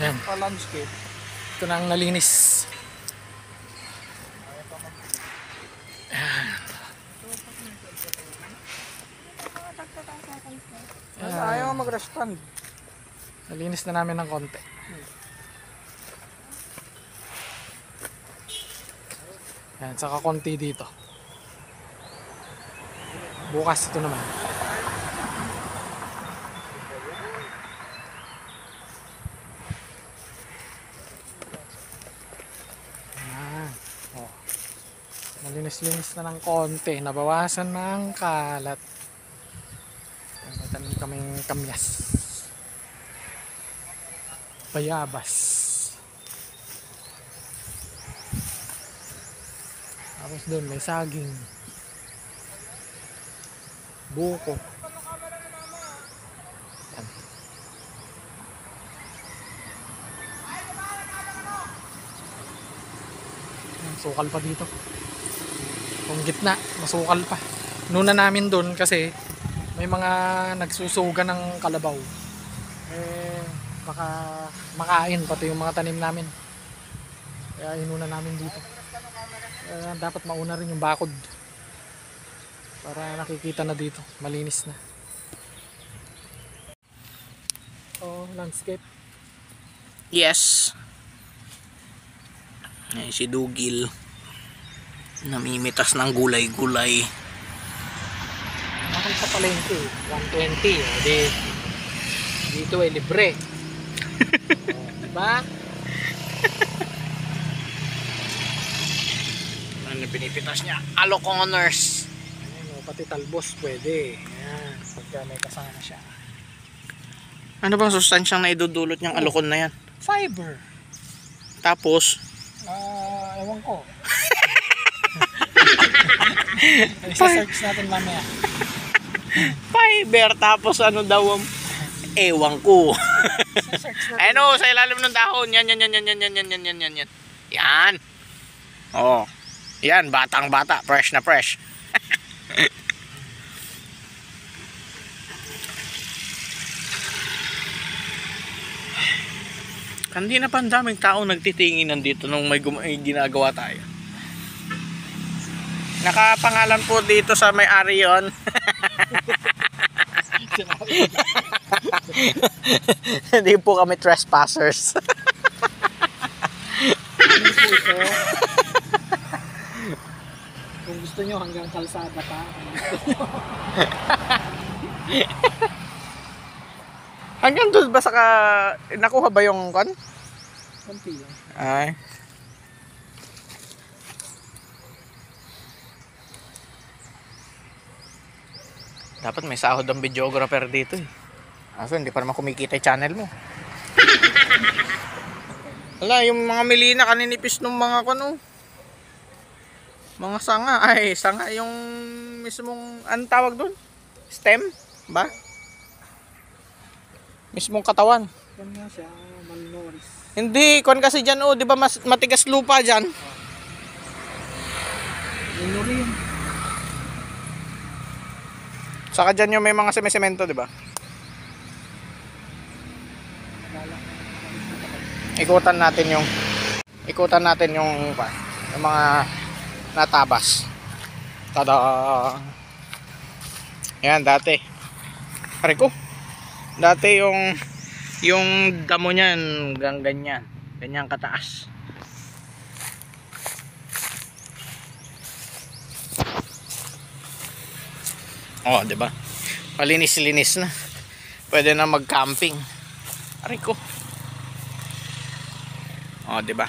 Yan. Pa-landscape. Ito na ang nalinis. Ayaw mag-respond. Nalinis na namin ng konti. Yan, saka konti dito. Bukas ito naman. Yan. Oh. Nalinis-linis na ng konti. Nabawasan ng kalat. Tanim kaming kamyas. Bayabas. Tapos doon may saging. Buko. Yan. Sukal pa dito. Kung gitna, masukal pa. Nuna namin doon kasi may mga nagsusuga ng kalabaw. Baka makain pati yung mga tanim namin. Kaya inuna namin dito. Dapat mauna rin yung bakod. Para nakikita na dito. Malinis na. Oh, landscape. Yes. Ay, si Dugil. Namimitas ng gulay-gulay. Mahal sa palengke, 120. Dito ay libre. Diba? Ano pinipitas niya? Aloconers. Ayun, pati talbos pwede. Ayan, pagka may kasama siya. Ano bang sustansyang naidudulot niyang alokon na yan? Fiber. Tapos, Ewan ko. Isa-search natin mamaya. fiber. Tapos ano daw ang ewan ko. Isa-search natin. Ano, sa ilalim ng dahon. Yan. Yan. Oh. Yan, batang-bata. Fresh na fresh. Kanina pa ang daming tao nagtitingin nandito nung may ginagawa tayo. Nakapangalan po dito sa may-ari yun. Hindi po kami trespassers. Kung gusto nyo hanggang kalsada pa. Hanggang doon ba nakuha ba yung kon? Konti lang. Ay. Dapat may sahod ang videographer dito eh. Aso hindi pa naman kumikita yung channel mo. Wala, yung mga milina kaninipis ng mga kuno. Mga sanga. Ay, sanga yung mismong, anong tawag doon? Stem? Ba? Mismong katawan. Yan nga siya, malnoris. Hindi, kon kasi dyan oh, di ba mas matigas lupa dyan? Malnorin. Saka dyan yung may mga semesemento, di ba? Ikutan natin yung mga natabas. Tada! Yan, dati. Pare ko. Dati yung damo niyan hanggang ganyan. Ganyan kataas. Oh, 'di ba? Palinis-linis na. Pwede na mag-camping. Pare ko. Oh, 'di ba?